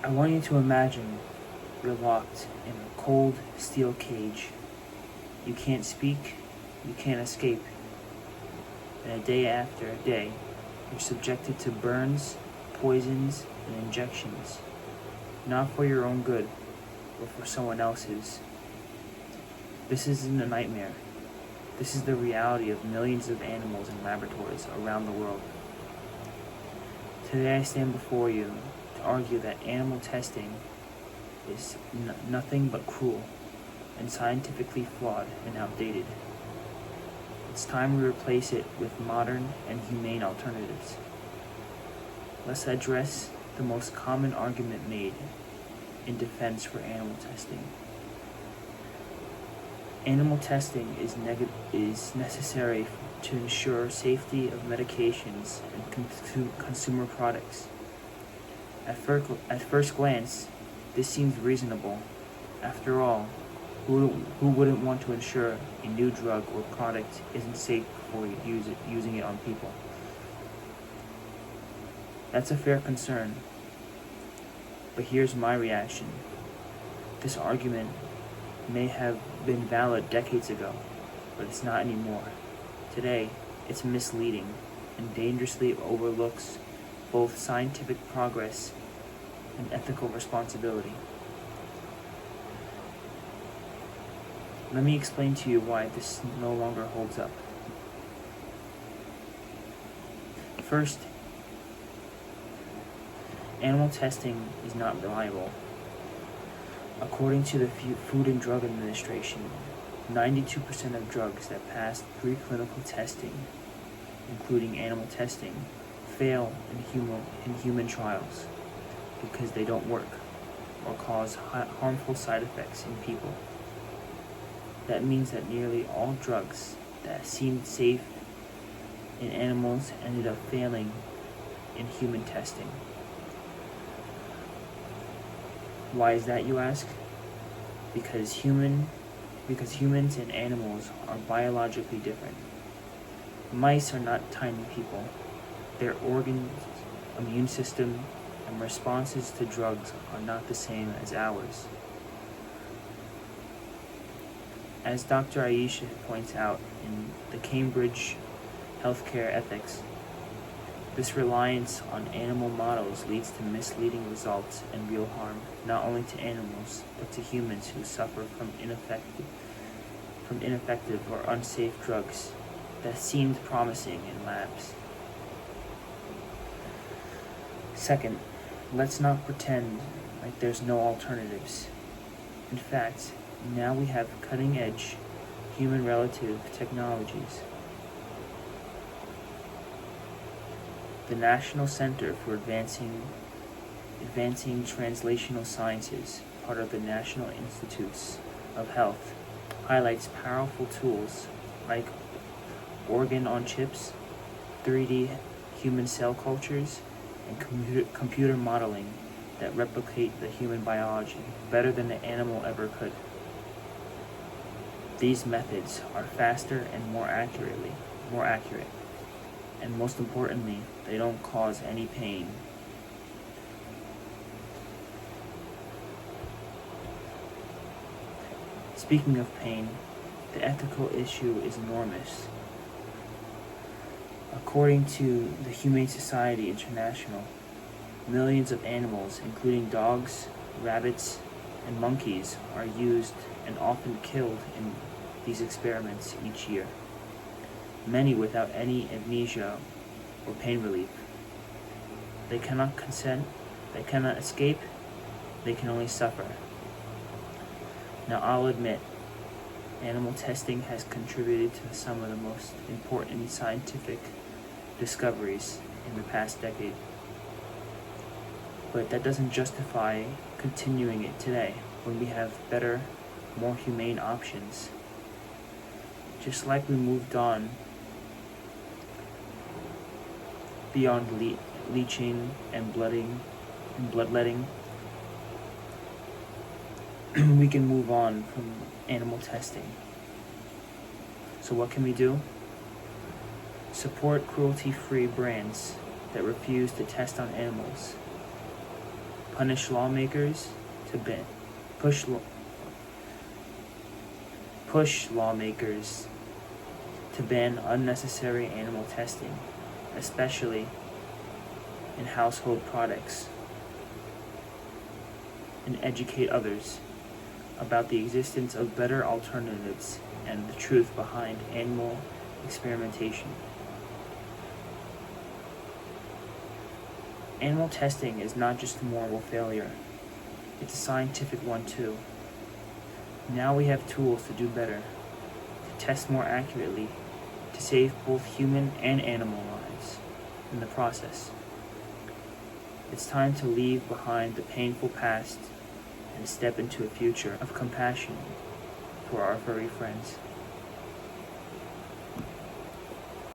I want you to imagine you're locked in a cold steel cage. You can't speak, you can't escape. And day after day, you're subjected to burns, poisons, and injections, not for your own good, but for someone else's. This isn't a nightmare. This is the reality of millions of animals in laboratories around the world. Today I stand before you to argue that animal testing is nothing but cruel and scientifically flawed and outdated. It's time we replace it with modern and humane alternatives. Let's address the most common argument made in defense for animal testing. Animal testing is necessary to ensure safety of medications and consumer products. At first glance, this seems reasonable. After all, who wouldn't want to ensure a new drug or product isn't safe before using it on people? That's a fair concern. But here's my reaction. This argument may have been valid decades ago, but it's not anymore. Today, it's misleading and dangerously overlooks both scientific progress and ethical responsibility. Let me explain to you why this no longer holds up. First, animal testing is not reliable. According to the Food and Drug Administration, 92% of drugs that pass preclinical testing, including animal testing, fail in human trials because they don't work or cause harmful side effects in people. That means that nearly all drugs that seemed safe in animals ended up failing in human testing. Why is that, you ask? Because humans and animals are biologically different. Mice are not tiny people. Their organs, immune system, and responses to drugs are not the same as ours. As Dr. Aisha points out in the Cambridge Healthcare Ethics, this reliance on animal models leads to misleading results and real harm, not only to animals, but to humans who suffer from ineffective or unsafe drugs that seemed promising in labs. Second, let's not pretend like there's no alternatives. In fact, now we have cutting-edge, human-relative technologies. The National Center for Advancing Translational Sciences, part of the National Institutes of Health, highlights powerful tools like organ-on-chips, 3D human cell cultures, and computer modeling that replicate the human biology better than the animal ever could. These methods are faster and more accurate, and most importantly, they don't cause any pain. Speaking of pain, the ethical issue is enormous. According to the Humane Society International, millions of animals, including dogs, rabbits, and monkeys, are used and often killed in these experiments each year, many without any amnesia or pain relief. They cannot consent, they cannot escape, they can only suffer. Now, I'll admit, animal testing has contributed to some of the most important scientific discoveries in the past decade. But that doesn't justify continuing it today when we have better, more humane options. Just like we moved on beyond leeching and bloodletting, we can move on from animal testing. So what can we do? Support cruelty-free brands that refuse to test on animals. push lawmakers to ban unnecessary animal testing, especially in household products, and educate others about the existence of better alternatives and the truth behind animal experimentation. Animal testing is not just a moral failure, it's a scientific one too. Now we have tools to do better, to test more accurately, to save both human and animal lives in the process. It's time to leave behind the painful past and step into a future of compassion for our furry friends.